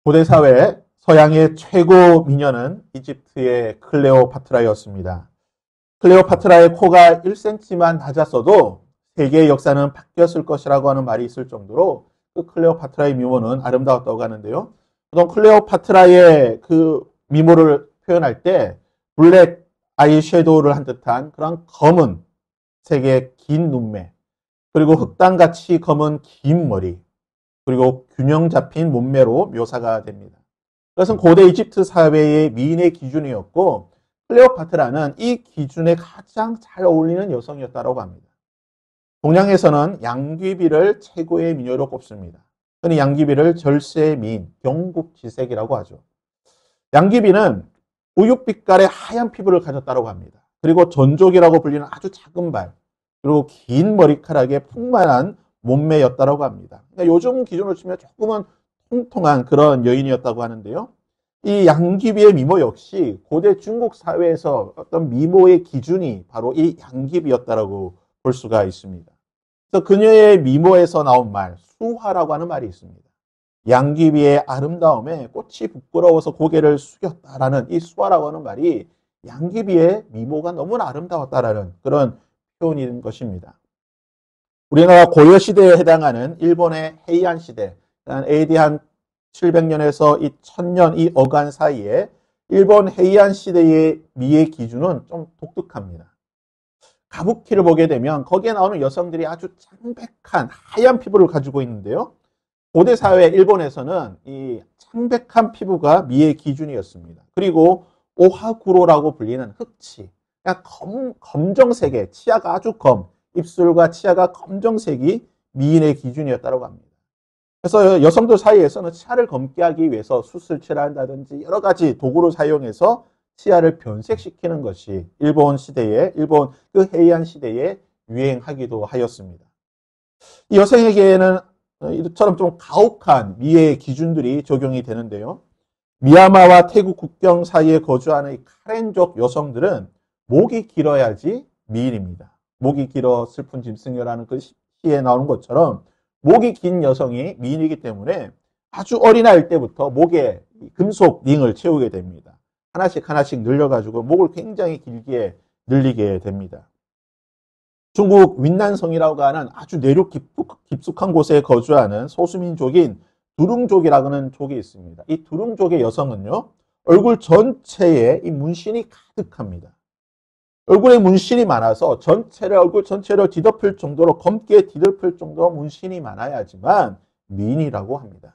고대 사회 서양의 최고 미녀는 이집트의 클레오파트라였습니다. 클레오파트라의 코가 1cm만 낮았어도 세계의 역사는 바뀌었을 것이라고 하는 말이 있을 정도로 그 클레오파트라의 미모는 아름다웠다고 하는데요. 보통 클레오파트라의 그 미모를 표현할 때 블랙 아이 섀도우를 한 듯한 그런 검은 색의 긴 눈매, 그리고 흑당같이 검은 긴 머리, 그리고 균형 잡힌 몸매로 묘사가 됩니다. 그것은 고대 이집트 사회의 미인의 기준이었고 클레오파트라는 이 기준에 가장 잘 어울리는 여성이었다고 합니다. 동양에서는 양귀비를 최고의 미녀로 꼽습니다. 흔히 양귀비를 절세의 미인, 경국지색이라고 하죠. 양귀비는 우윳빛깔의 하얀 피부를 가졌다고 합니다. 그리고 전족이라고 불리는 아주 작은 발, 그리고 긴 머리카락에 풍만한 몸매였다고 합니다. 그러니까 요즘 기준으로 치면 조금은 통통한 그런 여인이었다고 하는데요. 이 양귀비의 미모 역시 고대 중국 사회에서 어떤 미모의 기준이 바로 이 양귀비였다고 볼 수가 있습니다. 그래서 그녀의 미모에서 나온 말, 수화라고 하는 말이 있습니다. 양귀비의 아름다움에 꽃이 부끄러워서 고개를 숙였다라는 이 수화라고 하는 말이 양귀비의 미모가 너무나 아름다웠다라는 그런 표현인 것입니다. 우리나라 고려시대에 해당하는 일본의 헤이안 시대, AD 한 700년에서 이 1000년 이 어간 사이에 일본 헤이안 시대의 미의 기준은 좀 독특합니다. 가부키를 보게 되면 거기에 나오는 여성들이 아주 창백한 하얀 피부를 가지고 있는데요. 고대 사회 일본에서는 이 창백한 피부가 미의 기준이었습니다. 그리고 오하구로라고 불리는 흑치, 검정색의 치아가 아주 입술과 치아가 검정색이 미인의 기준이었다고 합니다. 그래서 여성들 사이에서는 치아를 검게 하기 위해서 수술칠을 한다든지 여러 가지 도구를 사용해서 치아를 변색시키는 것이 일본 그 헤이안 시대에 유행하기도 하였습니다. 이 여성에게는 이처럼 좀 가혹한 미의 기준들이 적용이 되는데요. 미얀마와 태국 국경 사이에 거주하는 이 카렌족 여성들은 목이 길어야지 미인입니다. 목이 길어 슬픈 짐승이라는 그 시에 나오는 것처럼 목이 긴 여성이 미인이기 때문에 아주 어린아이일 때부터 목에 금속 링을 채우게 됩니다. 하나씩 늘려가지고 목을 굉장히 길게 늘리게 됩니다. 중국 윈난성이라고 하는 아주 내륙 깊숙한 곳에 거주하는 소수민족인 두룽족이라고 하는 족이 있습니다. 이 두룽족의 여성은요, 얼굴 전체에 이 문신이 가득합니다. 얼굴에 문신이 많아서 얼굴 전체를 뒤덮을 정도로 검게 뒤덮을 정도로 문신이 많아야지만 미인이라고 합니다.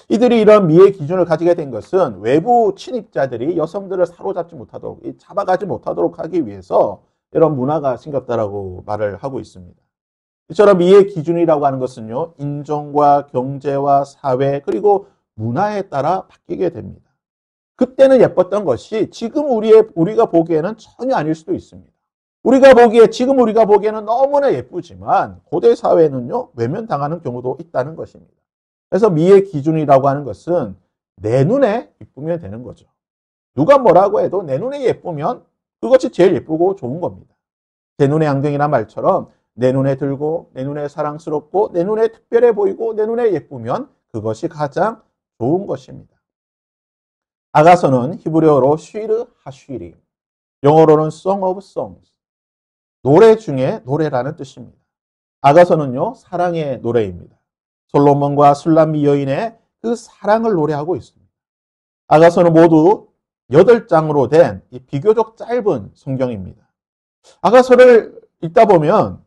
이들이 이런 미의 기준을 가지게 된 것은 외부 침입자들이 여성들을 사로잡지 못하도록, 잡아가지 못하도록 하기 위해서 이런 문화가 생겼다라고 말을 하고 있습니다. 이처럼 미의 기준이라고 하는 것은요, 인종과 경제와 사회 그리고 문화에 따라 바뀌게 됩니다. 그때는 예뻤던 것이 지금 우리가 보기에는 전혀 아닐 수도 있습니다. 지금 우리가 보기에는 너무나 예쁘지만 고대 사회는요, 외면당하는 경우도 있다는 것입니다. 그래서 미의 기준이라고 하는 것은 내 눈에 예쁘면 되는 거죠. 누가 뭐라고 해도 내 눈에 예쁘면 그것이 제일 예쁘고 좋은 겁니다. 제 눈에 안경이란 말처럼 내 눈에 들고 내 눈에 사랑스럽고 내 눈에 특별해 보이고 내 눈에 예쁘면 그것이 가장 좋은 것입니다. 아가서는 히브리어로 쉬르 하쉬리, 영어로는 Song of Songs, 노래 중에 노래라는 뜻입니다. 아가서는요, 사랑의 노래입니다. 솔로몬과 술람미 여인의 그 사랑을 노래하고 있습니다. 아가서는 모두 8장으로 된 비교적 짧은 성경입니다. 아가서를 읽다 보면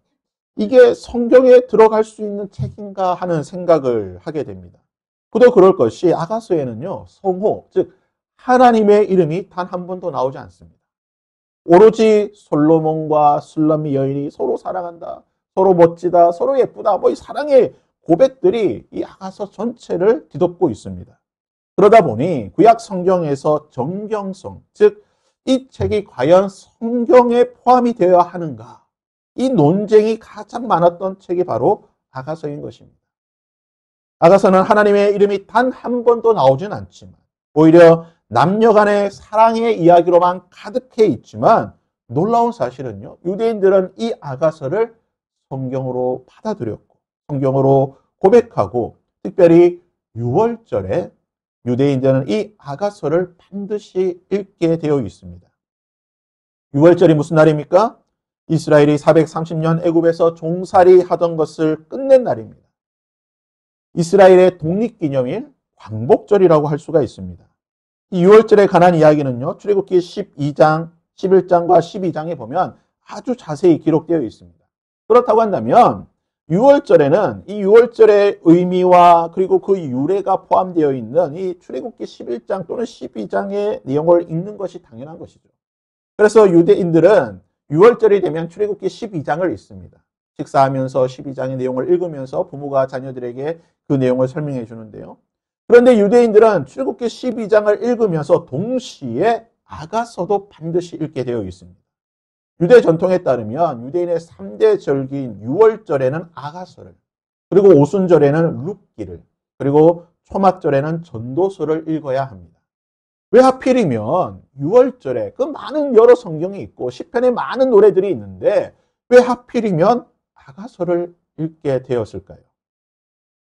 이게 성경에 들어갈 수 있는 책인가 하는 생각을 하게 됩니다. 그도 그럴 것이 아가서에는요, 성호, 즉 하나님의 이름이 단 한 번도 나오지 않습니다. 오로지 솔로몬과 술람미 여인이 서로 사랑한다, 서로 멋지다, 서로 예쁘다, 이 사랑의 고백들이 이 아가서 전체를 뒤덮고 있습니다. 그러다 보니 구약 성경에서 정경성, 즉 이 책이 과연 성경에 포함이 되어야 하는가, 이 논쟁이 가장 많았던 책이 바로 아가서인 것입니다. 아가서는 하나님의 이름이 단 한 번도 나오진 않지만 오히려 남녀 간의 사랑의 이야기로만 가득해 있지만 놀라운 사실은요, 유대인들은 이 아가서를 성경으로 받아들였고 성경으로 고백하고 특별히 6월절에 유대인들은 이 아가서를 반드시 읽게 되어 있습니다. 6월절이 무슨 날입니까? 이스라엘이 430년 애굽에서 종살이 하던 것을 끝낸 날입니다. 이스라엘의 독립기념일 광복절이라고 할 수가 있습니다. 이 6월절에 관한 이야기는요, 출애굽기 12장, 11장과 12장에 보면 아주 자세히 기록되어 있습니다. 그렇다고 한다면 6월절에는 이 6월절의 의미와 그리고 그 유래가 포함되어 있는 이 출애굽기 11장 또는 12장의 내용을 읽는 것이 당연한 것이죠. 그래서 유대인들은 6월절이 되면 출애굽기 12장을 읽습니다. 식사하면서 12장의 내용을 읽으면서 부모가 자녀들에게 그 내용을 설명해 주는데요. 그런데 유대인들은 출애굽기 12장을 읽으면서 동시에 아가서도 반드시 읽게 되어 있습니다. 유대 전통에 따르면 유대인의 3대 절기인 6월절에는 아가서를, 그리고 오순절에는 룻기를, 그리고 초막절에는 전도서를 읽어야 합니다. 왜 하필이면 6월절에 그 많은 여러 성경이 있고 시편에 많은 노래들이 있는데 왜 하필이면 아가서를 읽게 되었을까요?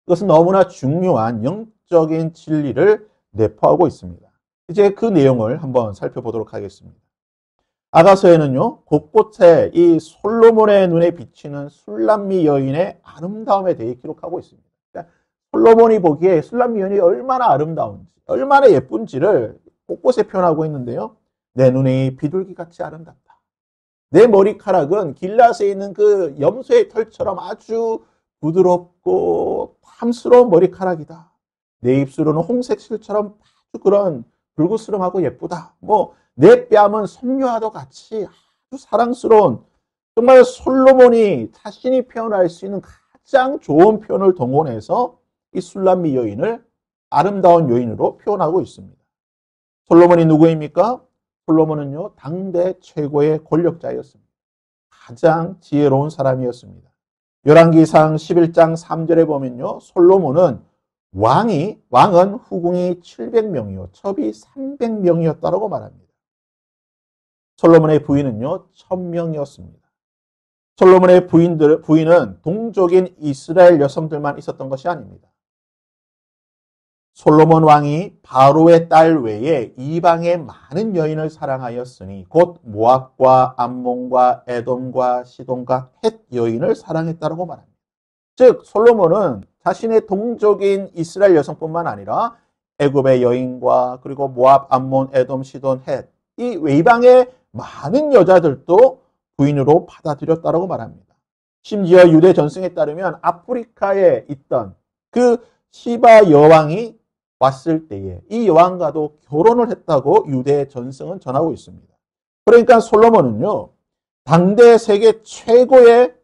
그것은 너무나 중요한 영적인 진리를 내포하고 있습니다. 이제 그 내용을 한번 살펴보도록 하겠습니다. 아가서에는요, 곳곳에 이 솔로몬의 눈에 비치는 술람미 여인의 아름다움에 대해 기록하고 있습니다. 그러니까 솔로몬이 보기에 술람미 여인이 얼마나 아름다운지, 얼마나 예쁜지를 곳곳에 표현하고 있는데요. 내 눈이 비둘기같이 아름답다. 내 머리카락은 길라스에 있는 그 염소의 털처럼 아주 부드럽고 탐스러운 머리카락이다. 내 입술은 홍색 실처럼 아주 그런 불구스름하고 예쁘다. 내 뺨은 섬유와도 같이 아주 사랑스러운, 정말 솔로몬이 자신이 표현할 수 있는 가장 좋은 표현을 동원해서 이 술람미 여인을 아름다운 여인으로 표현하고 있습니다. 솔로몬이 누구입니까? 솔로몬은요, 당대 최고의 권력자였습니다. 가장 지혜로운 사람이었습니다. 열왕기상 11장 3절에 보면요, 솔로몬은 왕은 후궁이 700명이요, 첩이 300명이었다고 말합니다. 솔로몬의 부인은요, 1000명이었습니다. 솔로몬의 부인은 동족인 이스라엘 여성들만 있었던 것이 아닙니다. 솔로몬 왕이 바로의 딸 외에 이방의 많은 여인을 사랑하였으니 곧 모압과 암몬과 에돔과 시돈과 헷 여인을 사랑했다고 말합니다. 즉 솔로몬은 자신의 동족인 이스라엘 여성뿐만 아니라 애굽의 여인과 그리고 모압, 암몬, 에돔, 시돈, 헷 이 외방의 많은 여자들도 부인으로 받아들였다고 말합니다. 심지어 유대 전승에 따르면 아프리카에 있던 그 시바 여왕이 왔을 때에 이 여왕과도 결혼을 했다고 유대 전승은 전하고 있습니다. 그러니까 솔로몬은요, 당대 세계 최고의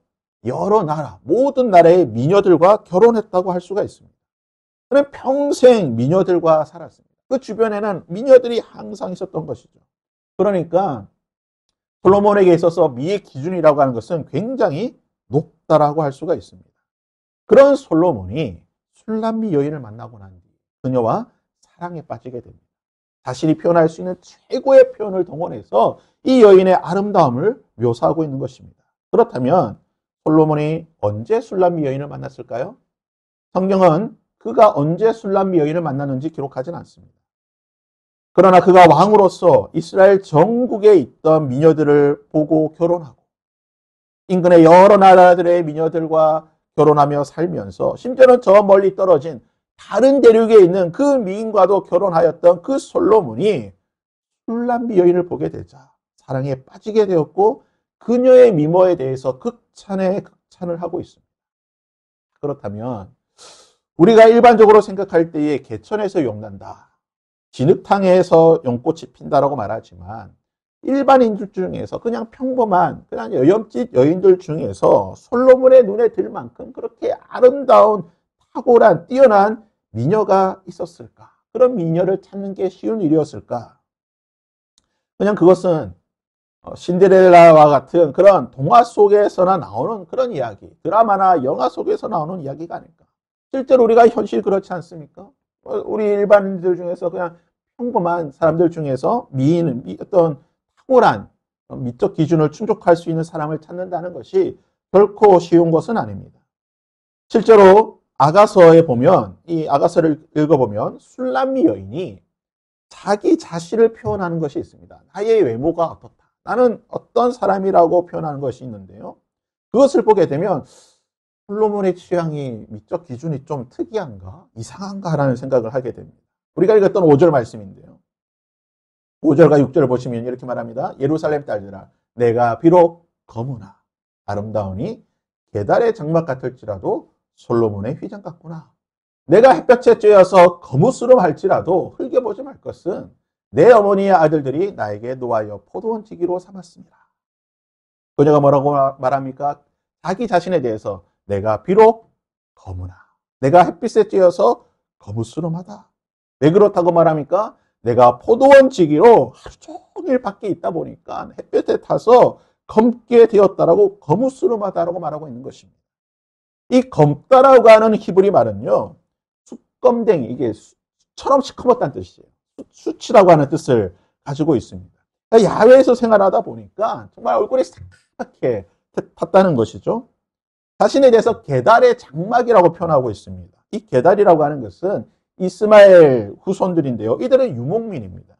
여러 나라, 모든 나라의 미녀들과 결혼했다고 할 수가 있습니다. 그는 평생 미녀들과 살았습니다. 그 주변에는 미녀들이 항상 있었던 것이죠. 그러니까 솔로몬에게 있어서 미의 기준이라고 하는 것은 굉장히 높다라고 할 수가 있습니다. 그런 솔로몬이 술람미 여인을 만나고 난 뒤 그녀와 사랑에 빠지게 됩니다. 자신이 표현할 수 있는 최고의 표현을 동원해서 이 여인의 아름다움을 묘사하고 있는 것입니다. 그렇다면 솔로몬이 언제 술람미 여인을 만났을까요? 성경은 그가 언제 술람미 여인을 만났는지 기록하진 않습니다. 그러나 그가 왕으로서 이스라엘 전국에 있던 미녀들을 보고 결혼하고 인근의 여러 나라들의 미녀들과 결혼하며 살면서 심지어는 저 멀리 떨어진 다른 대륙에 있는 그 미인과도 결혼하였던 그 솔로몬이 술람미 여인을 보게 되자 사랑에 빠지게 되었고 그녀의 미모에 대해서 극찬을 하고 있습니다. 그렇다면 우리가 일반적으로 생각할 때에 개천에서 용난다, 진흙탕에서 용꽃이 핀다라고 말하지만 일반인들 중에서 그냥 평범한 그냥 여염짓 여인들 중에서 솔로몬의 눈에 들 만큼 그렇게 아름다운 탁월한 뛰어난 미녀가 있었을까? 그런 미녀를 찾는 게 쉬운 일이었을까? 그냥 그것은 신데렐라와 같은 그런 동화 속에서나 나오는 그런 이야기, 드라마나 영화 속에서 나오는 이야기가 아닐까? 실제로 우리가 현실 그렇지 않습니까? 우리 일반인들 중에서 그냥 평범한 사람들 중에서 어떤 탁월한 미적 기준을 충족할 수 있는 사람을 찾는다는 것이 결코 쉬운 것은 아닙니다. 실제로 아가서에 보면, 이 아가서를 읽어보면 술람미 여인이 자기 자신을 표현하는 것이 있습니다. 나의 외모가 어떻다. 나는 어떤 사람이라고 표현하는 것이 있는데요. 그것을 보게 되면 솔로몬의 취향이 미적 기준이 좀 특이한가? 이상한가라는 생각을 하게 됩니다. 우리가 읽었던 5절 말씀인데요. 5절과 6절을 보시면 이렇게 말합니다. 예루살렘 딸들아, 내가 비록 거무나 아름다우니 게달의 장막 같을지라도 솔로몬의 휘장 같구나. 내가 햇볕에 쬐어서 거무스름할지라도 흘겨보지 말 것은 내 어머니의 아들들이 나에게 노하여 포도원 지기로 삼았습니다. 그녀가 뭐라고 말합니까? 자기 자신에 대해서 내가 비록 거무나, 내가 햇빛에 쬐어서 거무스름하다. 왜 그렇다고 말합니까? 내가 포도원 지기로 하루 종일 밖에 있다 보니까 햇볕에 타서 검게 되었다라고 거무스름하다라고 말하고 있는 것입니다. 이 검다라고 하는 히브리 말은요, 수검댕이, 이게 수처럼 시커멓다는 뜻이에요. 수치라고 하는 뜻을 가지고 있습니다. 그러니까 야외에서 생활하다 보니까 정말 얼굴이 새까맣게 탔다는 것이죠. 자신에 대해서 게달의 장막이라고 표현하고 있습니다. 이 게달이라고 하는 것은 이스마엘 후손들인데요. 이들은 유목민입니다.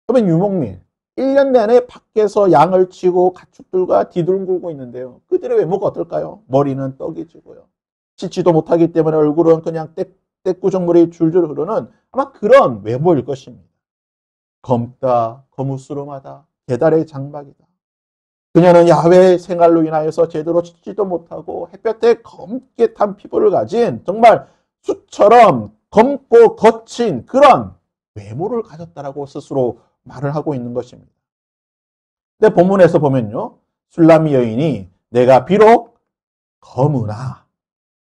그러면 유목민, 1년 내내 밖에서 양을 치고 가축들과 뒤둥글고 있는데요. 그들의 외모가 어떨까요? 머리는 떡이 지고요. 씻지도 못하기 때문에 얼굴은 그냥 떼꾸정물이 줄줄 흐르는 아마 그런 외모일 것입니다. 검다, 거무스름하다, 게달의 장막이다. 그녀는 야외 생활로 인하여서 제대로 씻지도 못하고 햇볕에 검게 탄 피부를 가진 정말 수처럼 검고 거친 그런 외모를 가졌다라고 스스로 말을 하고 있는 것입니다. 근데 본문에서 보면요. 술람미 여인이 내가 비록 거무나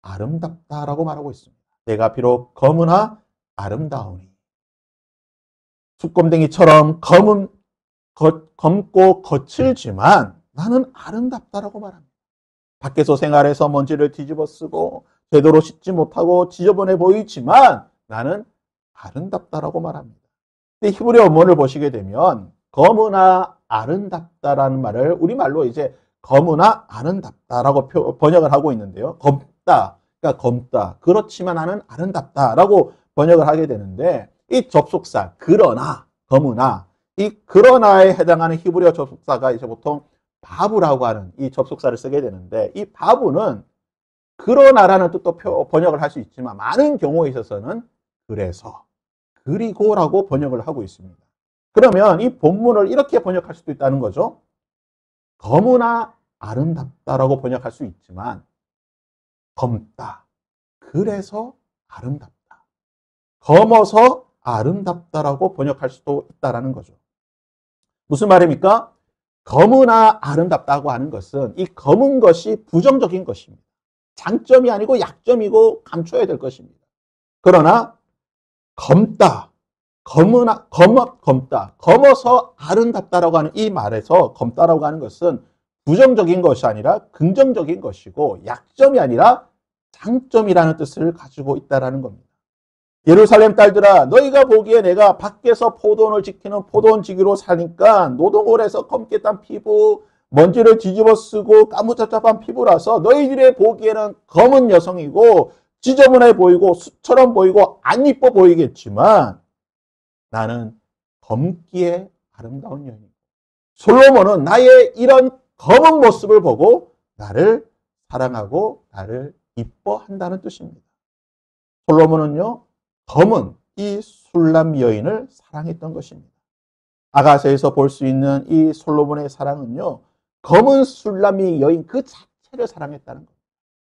아름답다라고 말하고 있습니다. 내가 비록 거무나 아름다우니. 숯검댕이처럼 검고 거칠지만 나는 아름답다라고 말합니다. 밖에서 생활해서 먼지를 뒤집어 쓰고 제대로 씻지 못하고 지저분해 보이지만 나는 아름답다라고 말합니다. 근데 히브리 원문을 보시게 되면 거무나 아름답다라는 말을 우리말로 이제 거무나 아름답다라고 번역을 하고 있는데요. 검다, 그러니까 검다. 그렇지만 나는 아름답다라고 번역을 하게 되는데 이 접속사 그러나, 거무나, 이 그러나에 해당하는 히브리어 접속사가 이제 보통 바브라고 하는 이 접속사를 쓰게 되는데 이 바브는 그러나라는 뜻도 번역을 할 수 있지만 많은 경우에 있어서는 그래서, 그리고라고 번역을 하고 있습니다. 그러면 이 본문을 이렇게 번역할 수도 있다는 거죠. 거무나 아름답다라고 번역할 수 있지만 검다, 그래서 아름답다. 검어서 아름답다라고 번역할 수도 있다는 거죠. 무슨 말입니까? 검으나 아름답다고 하는 것은 이 검은 것이 부정적인 것입니다. 장점이 아니고 약점이고 감춰야 될 것입니다. 그러나 검다, 검다, 검어서 아름답다라고 하는 이 말에서 검다라고 하는 것은 부정적인 것이 아니라 긍정적인 것이고 약점이 아니라 장점이라는 뜻을 가지고 있다는 겁니다. 예루살렘 딸들아, 너희가 보기에 내가 밖에서 포도원을 지키는 포도원 지기로 사니까 노동을 해서 검게 딴 피부, 먼지를 뒤집어 쓰고 까무잡잡한 피부라서 너희들의 보기에는 검은 여성이고 지저분해 보이고 수처럼 보이고 안 이뻐 보이겠지만 나는 검기에 아름다운 여인이고 솔로몬은 나의 이런 검은 모습을 보고 나를 사랑하고 나를 이뻐한다는 뜻입니다. 솔로몬은요, 검은 이 술람 여인을 사랑했던 것입니다. 아가서에서 볼 수 있는 이 솔로몬의 사랑은요, 검은 술람이 여인 그 자체를 사랑했다는 겁니다.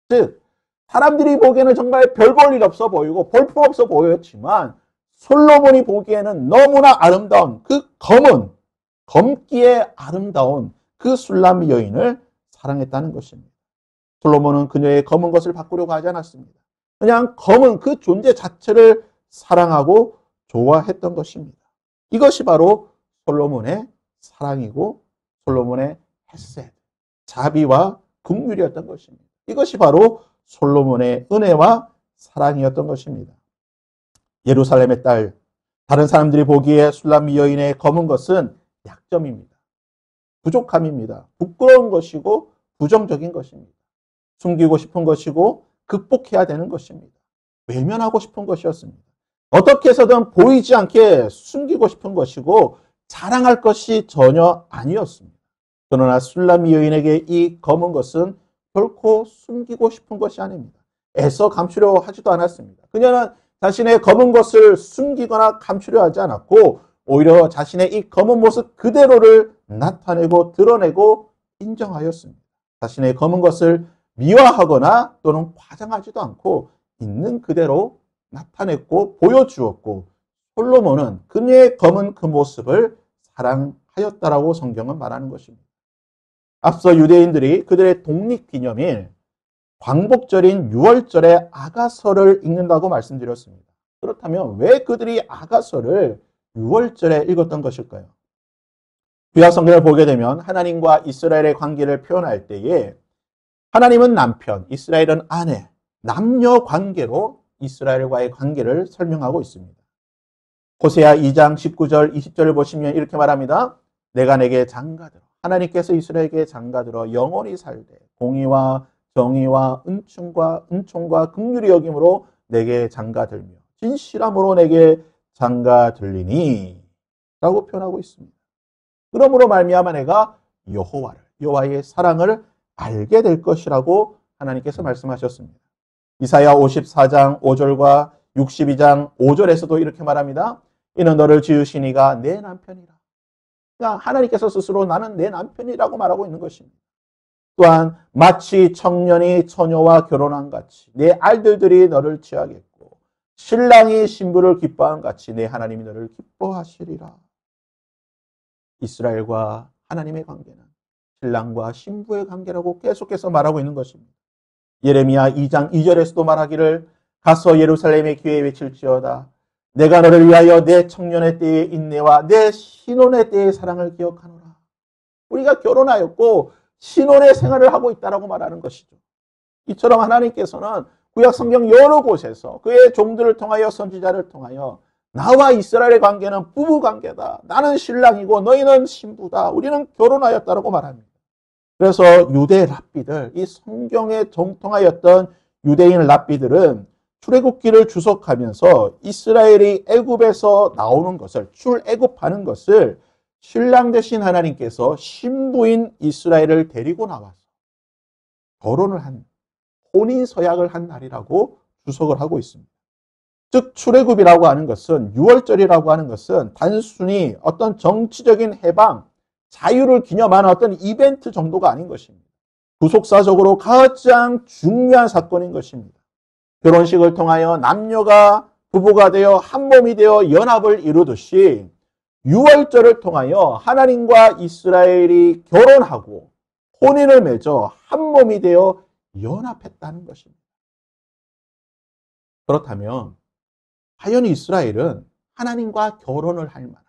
즉, 사람들이 보기에는 정말 별 볼 일 없어 보이고 볼품 없어 보였지만 솔로몬이 보기에는 너무나 아름다운 그 검은, 검기에 아름다운 그 술람 여인을 사랑했다는 것입니다. 솔로몬은 그녀의 검은 것을 바꾸려고 하지 않았습니다. 그냥 검은 그 존재 자체를 사랑하고 좋아했던 것입니다. 이것이 바로 솔로몬의 사랑이고 솔로몬의 헤세드, 자비와 긍휼이었던 것입니다. 이것이 바로 솔로몬의 은혜와 사랑이었던 것입니다. 예루살렘의 딸, 다른 사람들이 보기에 술람 여인의 검은 것은 약점입니다. 부족함입니다. 부끄러운 것이고 부정적인 것입니다. 숨기고 싶은 것이고 극복해야 되는 것입니다. 외면하고 싶은 것이었습니다. 어떻게 해서든 보이지 않게 숨기고 싶은 것이고 자랑할 것이 전혀 아니었습니다. 그러나 술람 여인에게 이 검은 것은 결코 숨기고 싶은 것이 아닙니다. 애써 감추려 하지도 않았습니다. 그녀는 자신의 검은 것을 숨기거나 감추려 하지 않았고 오히려 자신의 이 검은 모습 그대로를 나타내고 드러내고 인정하였습니다. 자신의 검은 것을 미화하거나 또는 과장하지도 않고 있는 그대로 나타냈고 보여주었고 솔로몬은 그녀의 검은 그 모습을 사랑하였다라고 성경은 말하는 것입니다. 앞서 유대인들이 그들의 독립기념일 광복절인 6월절에 아가서를 읽는다고 말씀드렸습니다. 그렇다면 왜 그들이 아가서를 6월절에 읽었던 것일까요? 구약 성경을 보게 되면 하나님과 이스라엘의 관계를 표현할 때에 하나님은 남편, 이스라엘은 아내, 남녀 관계로 이스라엘과의 관계를 설명하고 있습니다. 호세아 2장 19절, 20절을 보시면 이렇게 말합니다. 내가 내게 장가들어. 하나님께서 이스라엘에게 장가들어 영원히 살되 공의와 정의와 은총과 긍휼히 여김으로 내게 장가들며 진실함으로 내게 장가들리니 라고 표현하고 있습니다. 그러므로 말미암아 내가 여호와의 사랑을 알게 될 것이라고 하나님께서 말씀하셨습니다. 이사야 54장 5절과 62장 5절에서도 이렇게 말합니다. 이는 너를 지으신 이가 내 남편이라. 그러니까 하나님께서 스스로 나는 내 남편이라고 말하고 있는 것입니다. 또한 마치 청년이 처녀와 결혼한 같이 내 알들들이 너를 취하겠고 신랑이 신부를 기뻐한 같이 내 하나님이 너를 기뻐하시리라. 이스라엘과 하나님의 관계는 신랑과 신부의 관계라고 계속해서 말하고 있는 것입니다. 예레미야 2장 2절에서도 말하기를 가서 예루살렘의 귀에 외칠지어다. 내가 너를 위하여 내 청년의 때의 인내와 내 신혼의 때의 사랑을 기억하노라. 우리가 결혼하였고 신혼의 생활을 하고 있다라고 말하는 것이죠. 이처럼 하나님께서는 구약 성경 여러 곳에서 그의 종들을 통하여 선지자를 통하여 나와 이스라엘의 관계는 부부 관계다. 나는 신랑이고 너희는 신부다. 우리는 결혼하였다라고 말합니다. 그래서 유대 랍비들, 이 성경에 정통하였던 유대인 랍비들은 출애굽기를 주석하면서 이스라엘이 애굽에서 나오는 것을 출애굽하는 것을 신랑 되신 하나님께서 신부인 이스라엘을 데리고 나와서 결혼을 한 혼인 서약을 한 날이라고 주석을 하고 있습니다. 즉 출애굽이라고 하는 것은 6월절이라고 하는 것은 단순히 어떤 정치적인 해방, 자유를 기념하는 어떤 이벤트 정도가 아닌 것입니다. 구속사적으로 가장 중요한 사건인 것입니다. 결혼식을 통하여 남녀가 부부가 되어 한 몸이 되어 연합을 이루듯이 6월절을 통하여 하나님과 이스라엘이 결혼하고 혼인을 맺어 한 몸이 되어 연합했다는 것입니다. 그렇다면 과연 이스라엘은 하나님과 결혼을 할 만한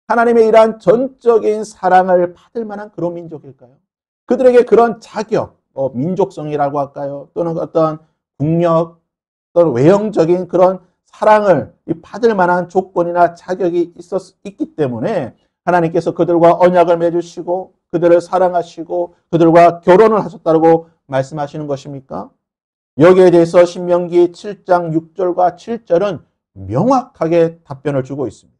하나님의 이러한 전적인 사랑을 받을 만한 그런 민족일까요? 그들에게 그런 자격, 민족성이라고 할까요? 또는 어떤 국력, 또는 외형적인 그런 사랑을 받을 만한 조건이나 자격이 있기 때문에 하나님께서 그들과 언약을 맺으시고 그들을 사랑하시고 그들과 결혼을 하셨다고 말씀하시는 것입니까? 여기에 대해서 신명기 7장 6절과 7절은 명확하게 답변을 주고 있습니다.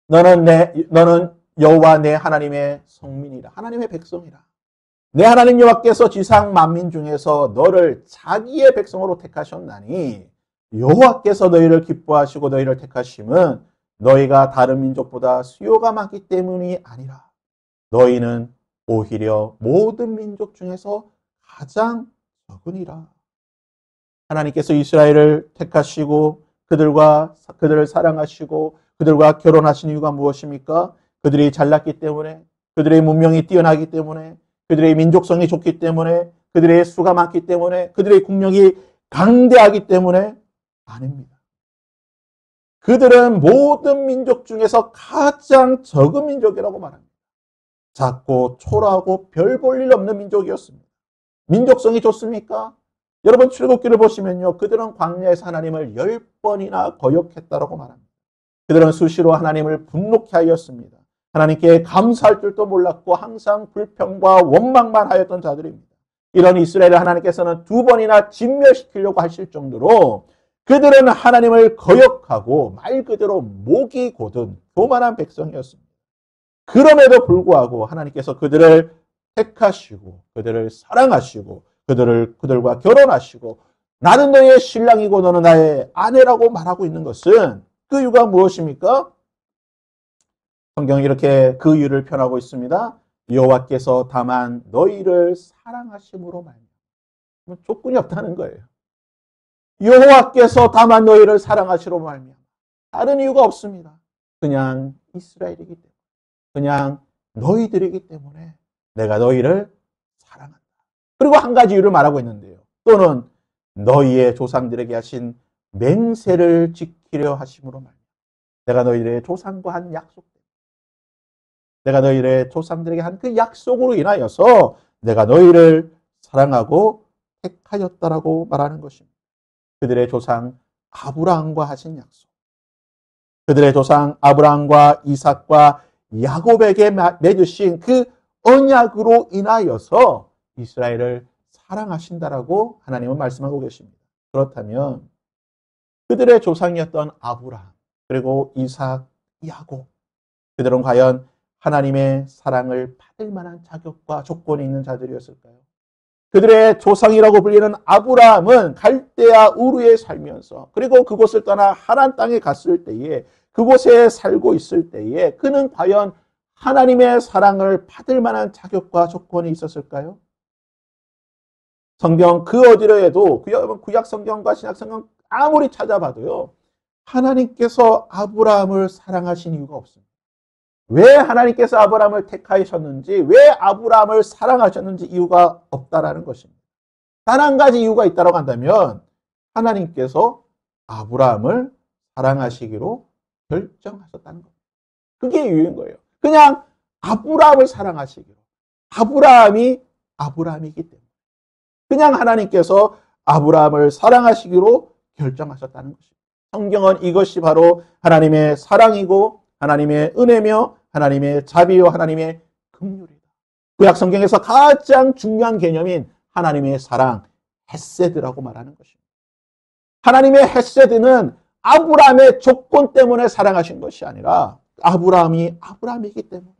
너는 여호와 내 하나님의 성민이라. 하나님의 백성이라. 내 하나님 여호와께서 지상 만민 중에서 너를 자기의 백성으로 택하셨나니 여호와께서 너희를 기뻐하시고 너희를 택하심은 너희가 다른 민족보다 수요가 많기 때문이 아니라 너희는 오히려 모든 민족 중에서 가장 적으니라. 하나님께서 이스라엘을 택하시고 그들을 사랑하시고 그들과 결혼하신 이유가 무엇입니까? 그들이 잘났기 때문에, 그들의 문명이 뛰어나기 때문에, 그들의 민족성이 좋기 때문에, 그들의 수가 많기 때문에, 그들의 국력이 강대하기 때문에 아닙니다. 그들은 모든 민족 중에서 가장 적은 민족이라고 말합니다. 작고 초라하고 별 볼 일 없는 민족이었습니다. 민족성이 좋습니까? 여러분 출애굽기를 보시면요. 그들은 광야에서 하나님을 10번이나 거역했다고 말합니다. 그들은 수시로 하나님을 분노케 하였습니다. 하나님께 감사할 줄도 몰랐고 항상 불평과 원망만 하였던 자들입니다. 이런 이스라엘을 하나님께서는 2번이나 진멸시키려고 하실 정도로 그들은 하나님을 거역하고 말 그대로 목이 곧은 교만한 백성이었습니다. 그럼에도 불구하고 하나님께서 그들을 택하시고 그들을 사랑하시고 그들과 결혼하시고 나는 너의 신랑이고 너는 나의 아내라고 말하고 있는 것은 그 이유가 무엇입니까? 성경이 이렇게 그 이유를 표현하고 있습니다. 여호와께서 다만 너희를 사랑하심으로 말미암아. 조건이 없다는 거예요. 여호와께서 다만 너희를 사랑하시로 말미암아. 다른 이유가 없습니다. 그냥 이스라엘이기 때문에, 그냥 너희들이기 때문에 내가 너희를 사랑한다. 그리고 한 가지 이유를 말하고 있는데요. 또는 너희의 조상들에게 하신 맹세를 지키려 하심으로 말미암아. 내가 너희들의 조상과 한 약속, 내가 너희의 조상들에게 한 그 약속으로 인하여서 내가 너희를 사랑하고 택하였다라고 말하는 것입니다. 그들의 조상 아브라함과 하신 약속, 그들의 조상 아브라함과 이삭과 야곱에게 맺으신 그 언약으로 인하여서 이스라엘을 사랑하신다라고 하나님은 말씀하고 계십니다. 그렇다면 그들의 조상이었던 아브라함, 그리고 이삭, 야곱, 그들은 과연 하나님의 사랑을 받을 만한 자격과 조건이 있는 자들이었을까요? 그들의 조상이라고 불리는 아브라함은 갈대아 우르에 살면서 그리고 그곳을 떠나 하란 땅에 갔을 때에 그곳에 살고 있을 때에 그는 과연 하나님의 사랑을 받을 만한 자격과 조건이 있었을까요? 성경 그 어디로 해도 구약 성경과 신약 성경 아무리 찾아봐도요. 하나님께서 아브라함을 사랑하신 이유가 없습니다. 왜 하나님께서 아브라함을 택하셨는지, 왜 아브라함을 사랑하셨는지 이유가 없다라는 것입니다. 단 한 가지 이유가 있다고 한다면 하나님께서 아브라함을 사랑하시기로 결정하셨다는 겁니다. 그게 이유인 거예요. 그냥 아브라함을 사랑하시기로. 아브라함이 아브라함이기 때문에. 그냥 하나님께서 아브라함을 사랑하시기로 결정하셨다는 것입니다. 성경은 이것이 바로 하나님의 사랑이고 하나님의 은혜며 하나님의 자비요 하나님의 긍휼이다. 구약 성경에서 가장 중요한 개념인 하나님의 사랑, 헤세드라고 말하는 것입니다. 하나님의 헤세드는 아브라함의 조건 때문에 사랑하신 것이 아니라 아브라함이 아브라함이기 때문에.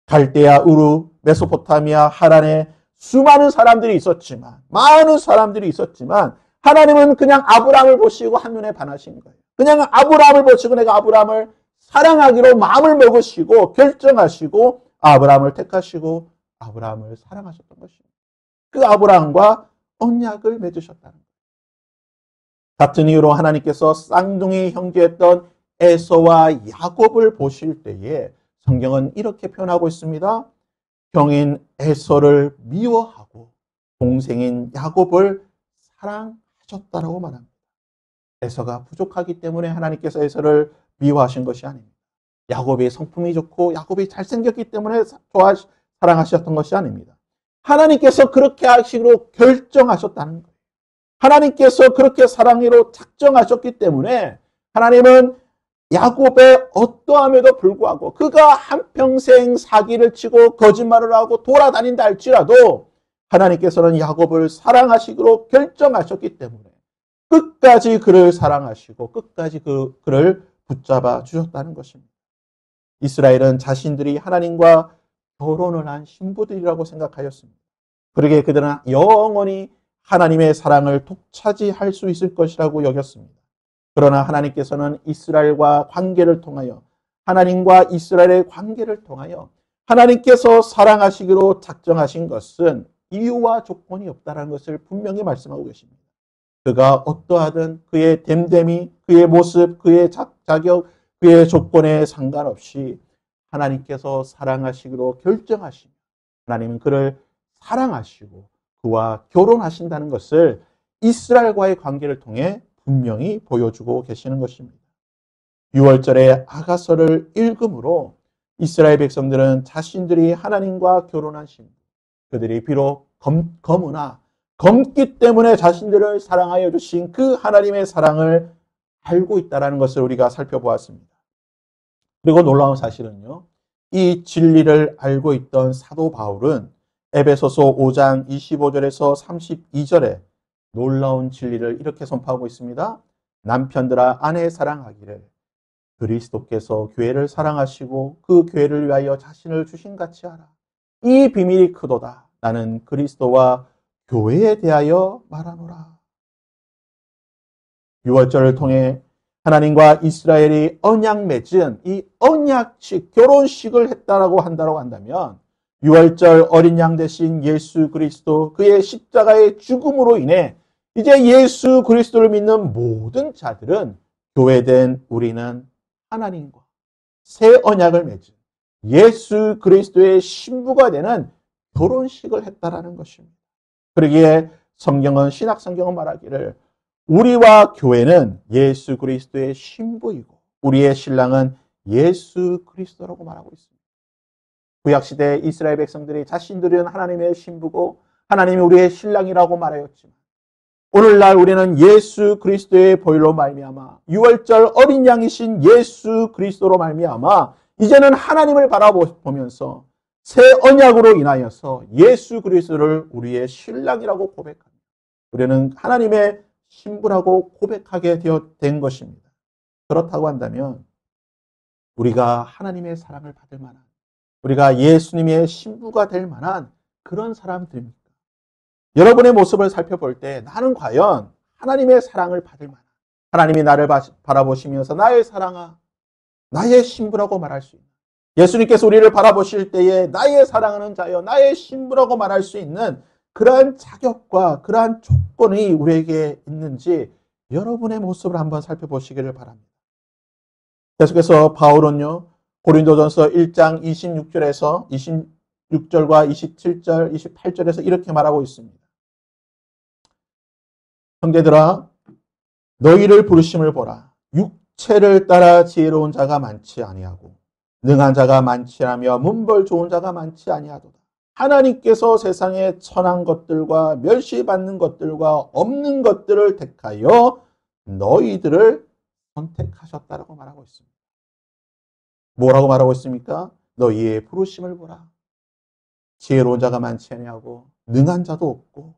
갈대아, 우르, 메소포타미아, 하란에 수많은 사람들이 있었지만, 많은 사람들이 있었지만 하나님은 그냥 아브라함을 보시고 한눈에 반하신 거예요. 그냥 아브라함을 보시고 내가 아브라함을 사랑하기로 마음을 먹으시고 결정하시고 아브라함을 택하시고 아브라함을 사랑하셨던 것입니다. 그 아브라함과 언약을 맺으셨다는 거예요. 같은 이유로 하나님께서 쌍둥이 형제였던 에서와 야곱을 보실 때에 성경은 이렇게 표현하고 있습니다. 형인 에서를 미워하고 동생인 야곱을 사랑하셨다라고 말합니다. 에서가 부족하기 때문에 하나님께서 에서를 미워하신 것이 아닙니다. 야곱이 성품이 좋고 야곱이 잘생겼기 때문에 사랑하셨던 것이 아닙니다. 하나님께서 그렇게 하시기로 결정하셨다는 거예요. 하나님께서 그렇게 사랑으로 작정하셨기 때문에 하나님은 야곱의 어떠함에도 불구하고 그가 한평생 사기를 치고 거짓말을 하고 돌아다닌다 할지라도 하나님께서는 야곱을 사랑하시기로 결정하셨기 때문에 끝까지 그를 사랑하시고 끝까지 그를 붙잡아 주셨다는 것입니다. 이스라엘은 자신들이 하나님과 결혼을 한 신부들이라고 생각하였습니다. 그러기에 그들은 영원히 하나님의 사랑을 독차지할 수 있을 것이라고 여겼습니다. 그러나 하나님께서는 이스라엘과 관계를 통하여 하나님과 이스라엘의 관계를 통하여 하나님께서 사랑하시기로 작정하신 것은 이유와 조건이 없다는 것을 분명히 말씀하고 계십니다. 그가 어떠하든 그의 됨됨이, 그의 모습, 그의 자격, 그의 조건에 상관없이 하나님께서 사랑하시기로 결정하시며 하나님은 그를 사랑하시고 그와 결혼하신다는 것을 이스라엘과의 관계를 통해 분명히 보여주고 계시는 것입니다. 6월절에 아가서를 읽음으로 이스라엘 백성들은 자신들이 하나님과 결혼한 신부, 그들이 비록 검으나 검기 때문에 자신들을 사랑하여 주신 그 하나님의 사랑을 알고 있다는 것을 우리가 살펴보았습니다. 그리고 놀라운 사실은요. 이 진리를 알고 있던 사도 바울은 에베소서 5장 25절에서 32절에 놀라운 진리를 이렇게 선포하고 있습니다. 남편들아 아내 사랑하기를 그리스도께서 교회를 사랑하시고 그 교회를 위하여 자신을 주신 같이 하라. 이 비밀이 크도다. 나는 그리스도와 교회에 대하여 말하노라. 6월절을 통해 하나님과 이스라엘이 언약 맺은 이 언약식 결혼식을 했다라고 한다면 6월절 어린 양 대신 예수 그리스도 그의 십자가의 죽음으로 인해 이제 예수 그리스도를 믿는 모든 자들은 교회된 우리는 하나님과 새 언약을 맺은 예수 그리스도의 신부가 되는 결혼식을 했다라는 것입니다. 그러기에 신약 성경은 말하기를 우리와 교회는 예수 그리스도의 신부이고 우리의 신랑은 예수 그리스도라고 말하고 있습니다. 구약시대 이스라엘 백성들이 자신들은 하나님의 신부고 하나님이 우리의 신랑이라고 말하였지만 오늘날 우리는 예수 그리스도의 보혈로 말미암아 6월절 어린 양이신 예수 그리스도로 말미암아 이제는 하나님을 바라보면서 새 언약으로 인하여서 예수 그리스도를 우리의 신랑이라고 고백합니다. 우리는 하나님의 신부라고 고백하게 된 것입니다. 그렇다고 한다면 우리가 하나님의 사랑을 받을 만한 우리가 예수님의 신부가 될 만한 그런 사람들입니까? 여러분의 모습을 살펴볼 때 나는 과연 하나님의 사랑을 받을 만한 하나님이 나를 바라보시면서 나의 사랑아, 나의 신부라고 말할 수 있는 예수님께서 우리를 바라보실 때에 나의 사랑하는 자여, 나의 신부라고 말할 수 있는 그러한 자격과 그러한 조건이 우리에게 있는지 여러분의 모습을 한번 살펴보시기를 바랍니다. 계속해서 바울은요, 고린도전서 1장 26절에서 26절과 27절, 28절에서 이렇게 말하고 있습니다. 형제들아, 너희를 부르심을 보라. 육체를 따라 지혜로운 자가 많지 아니하고 능한 자가 많지 않으며 문벌 좋은 자가 많지 아니하도다. 하나님께서 세상에 천한 것들과 멸시받는 것들과 없는 것들을 택하여 너희들을 선택하셨다라고 말하고 있습니다. 뭐라고 말하고 있습니까? 너희의 부르심을 보라. 지혜로운 자가 많지 아니하고 능한 자도 없고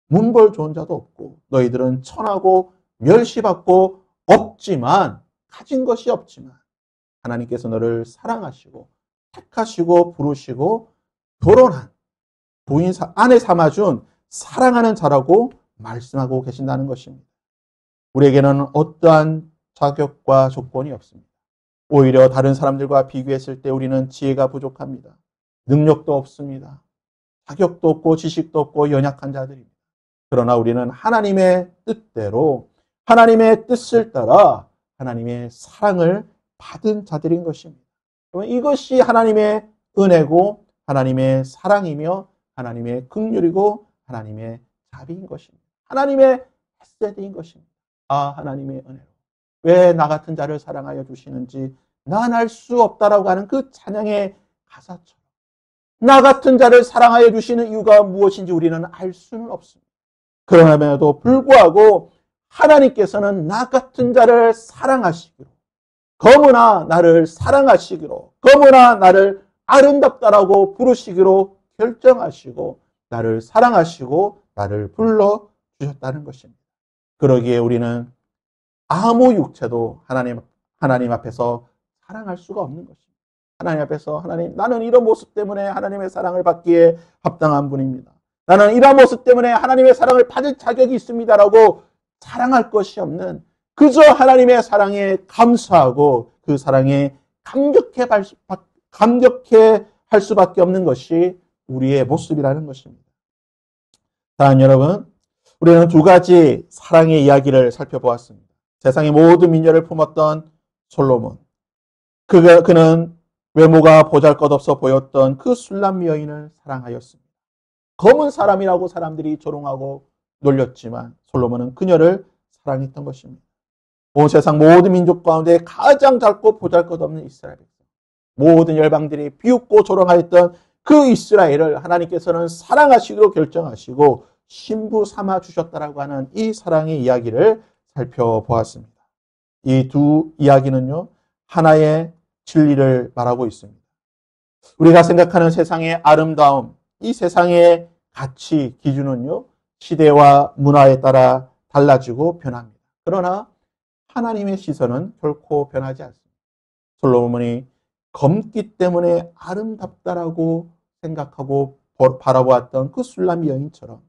문벌 좋은 자도 없고 너희들은 천하고 멸시받고 없지만 가진 것이 없지만 하나님께서 너를 사랑하시고 택하시고 부르시고 결혼한 부인 아내 삼아준 사랑하는 자라고 말씀하고 계신다는 것입니다. 우리에게는 어떠한 자격과 조건이 없습니다. 오히려 다른 사람들과 비교했을 때 우리는 지혜가 부족합니다. 능력도 없습니다. 자격도 없고 지식도 없고 연약한 자들입니다. 그러나 우리는 하나님의 뜻대로 하나님의 뜻을 따라 하나님의 사랑을 받은 자들인 것입니다. 이것이 하나님의 은혜고 하나님의 사랑이며 하나님의 긍휼이고 하나님의 자비인 것입니다. 하나님의 헤세드인 것입니다. 아, 하나님의 은혜로 왜 나 같은 자를 사랑하여 주시는지 난 알 수 없다라고 하는 그 찬양의 가사처럼 나 같은 자를 사랑하여 주시는 이유가 무엇인지 우리는 알 수는 없습니다. 그럼에도 불구하고 하나님께서는 나 같은 자를 사랑하시기로 너무나 나를 사랑하시기로 너무나 나를 아름답다라고 부르시기로 결정하시고 나를 사랑하시고 나를 불러주셨다는 것입니다. 그러기에 우리는 아무 육체도 하나님 앞에서 사랑할 수가 없는 것입니다. 하나님 앞에서 하나님, 나는 이런 모습 때문에 하나님의 사랑을 받기에 합당한 분입니다. 나는 이런 모습 때문에 하나님의 사랑을 받을 자격이 있습니다라고 자랑할 것이 없는 그저 하나님의 사랑에 감사하고 그 사랑에 감격해 할 수밖에 없는 것이 우리의 모습이라는 것입니다. 사랑하는 여러분, 우리는 두 가지 사랑의 이야기를 살펴보았습니다. 세상의 모든 미녀를 품었던 솔로몬. 그는 외모가 보잘것없어 보였던 그 술람 여인을 사랑하였습니다. 검은 사람이라고 사람들이 조롱하고 놀렸지만 솔로몬은 그녀를 사랑했던 것입니다. 온 세상 모든 민족 가운데 가장 작고 보잘것없는 이스라엘 백성. 모든 열방들이 비웃고 조롱하였던 그 이스라엘을 하나님께서는 사랑하시기로 결정하시고 신부 삼아 주셨다라고 하는 이 사랑의 이야기를 살펴보았습니다. 이 두 이야기는요, 하나의 진리를 말하고 있습니다. 우리가 생각하는 세상의 아름다움, 이 세상의 가치, 기준은요, 시대와 문화에 따라 달라지고 변합니다. 그러나 하나님의 시선은 결코 변하지 않습니다. 솔로몬이 검기 때문에 아름답다라고 생각하고 바라보았던 그 술람 여인처럼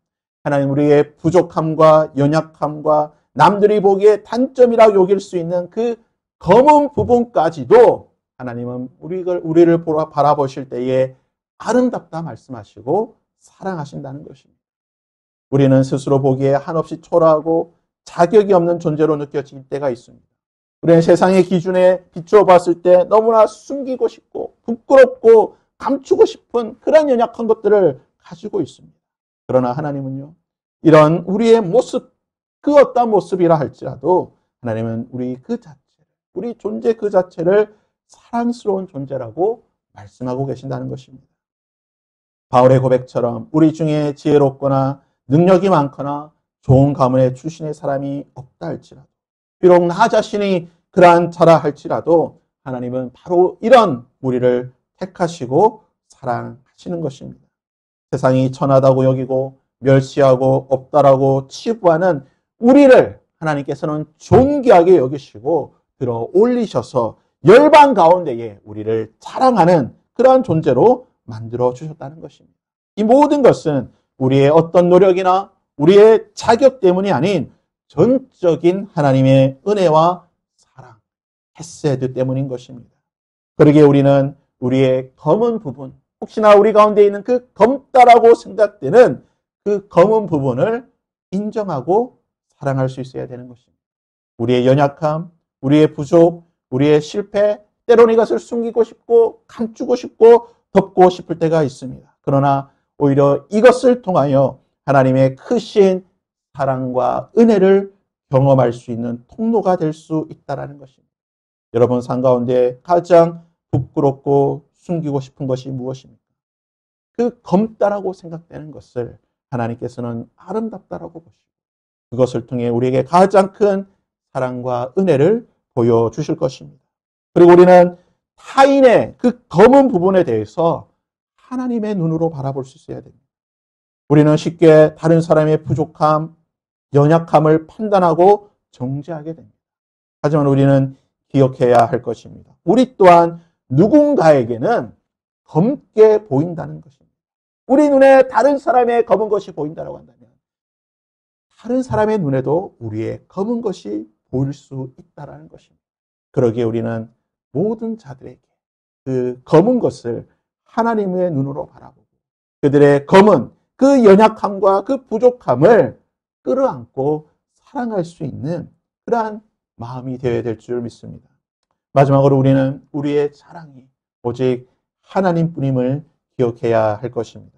하나님 우리의 부족함과 연약함과 남들이 보기에 단점이라고 여길 수 있는 그 검은 부분까지도 하나님은 우리를 바라보실 때에 아름답다 말씀하시고 사랑하신다는 것입니다. 우리는 스스로 보기에 한없이 초라하고 자격이 없는 존재로 느껴질 때가 있습니다. 우리는 세상의 기준에 비추어 봤을 때 너무나 숨기고 싶고 부끄럽고 감추고 싶은 그런 연약한 것들을 가지고 있습니다. 그러나 하나님은요, 이런 우리의 모습, 그 어떤 모습이라 할지라도 하나님은 우리 존재 그 자체를 사랑스러운 존재라고 말씀하고 계신다는 것입니다. 바울의 고백처럼 우리 중에 지혜롭거나 능력이 많거나 좋은 가문의 출신의 사람이 없다 할지라도, 비록 나 자신이 그러한 자라 할지라도 하나님은 바로 이런 우리를 택하시고 사랑하시는 것입니다. 세상이 천하다고 여기고 멸시하고 없다라고 치부하는 우리를 하나님께서는 존귀하게 여기시고 들어 올리셔서 열방 가운데에 우리를 자랑하는 그러한 존재로 만들어 주셨다는 것입니다. 이 모든 것은 우리의 어떤 노력이나 우리의 자격 때문이 아닌 전적인 하나님의 은혜와 사랑, 헤세드 때문인 것입니다. 그러기에 우리는 우리의 검은 부분, 혹시나 우리 가운데 있는 그 검다라고 생각되는 그 검은 부분을 인정하고 사랑할 수 있어야 되는 것입니다. 우리의 연약함, 우리의 부족, 우리의 실패, 때로는 이것을 숨기고 싶고 감추고 싶고 덮고 싶을 때가 있습니다. 그러나 오히려 이것을 통하여 하나님의 크신 사랑과 은혜를 경험할 수 있는 통로가 될 수 있다는 것입니다. 여러분 삶 가운데 가장 부끄럽고 숨기고 싶은 것이 무엇입니까? 그 검다라고 생각되는 것을 하나님께서는 아름답다라고 보시고 그것을 통해 우리에게 가장 큰 사랑과 은혜를 보여주실 것입니다. 그리고 우리는 타인의 그 검은 부분에 대해서 하나님의 눈으로 바라볼 수 있어야 됩니다. 우리는 쉽게 다른 사람의 부족함, 연약함을 판단하고 정죄하게 됩니다. 하지만 우리는 기억해야 할 것입니다. 우리 또한 누군가에게는 검게 보인다는 것입니다. 우리 눈에 다른 사람의 검은 것이 보인다고 한다면 다른 사람의 눈에도 우리의 검은 것이 보일 수 있다는 것입니다. 그러기에 우리는 모든 자들에게 그 검은 것을 하나님의 눈으로 바라보고 그들의 검은 그 연약함과 그 부족함을 끌어안고 사랑할 수 있는 그러한 마음이 되어야 될 줄 믿습니다. 마지막으로 우리는 우리의 자랑이 오직 하나님뿐임을 기억해야 할 것입니다.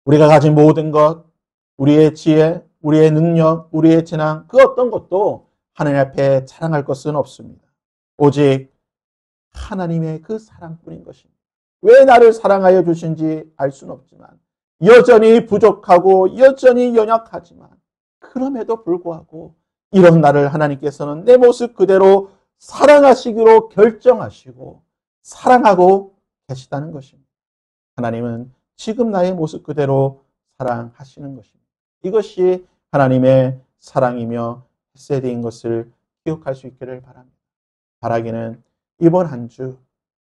우리가 가진 모든 것, 우리의 지혜, 우리의 능력, 우리의 재능, 그 어떤 것도 하나님 앞에 자랑할 것은 없습니다. 오직 하나님의 그 사랑뿐인 것입니다. 왜 나를 사랑하여 주신지 알 수는 없지만 여전히 부족하고 여전히 연약하지만 그럼에도 불구하고 이런 나를 하나님께서는 내 모습 그대로 사랑하시기로 결정하시고 사랑하고 계시다는 것입니다. 하나님은 지금 나의 모습 그대로 사랑하시는 것입니다. 이것이 하나님의 사랑이며 헤세드인 것을 기억할 수 있기를 바랍니다. 바라기는 이번 한 주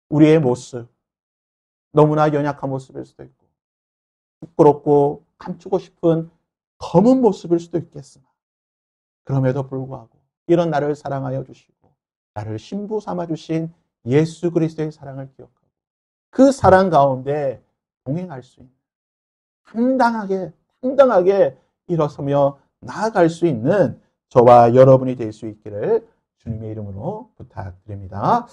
우리의 모습, 너무나 연약한 모습일 수도 있고 부끄럽고 감추고 싶은 검은 모습일 수도 있겠으나 그럼에도 불구하고 이런 나를 사랑하여 주시고 나를 신부 삼아 주신 예수 그리스도의 사랑을 기억하고 그 사랑 가운데 동행할 수 있는 당당하게 일어서며 나아갈 수 있는 저와 여러분이 될 수 있기를 주님의 이름으로 부탁드립니다.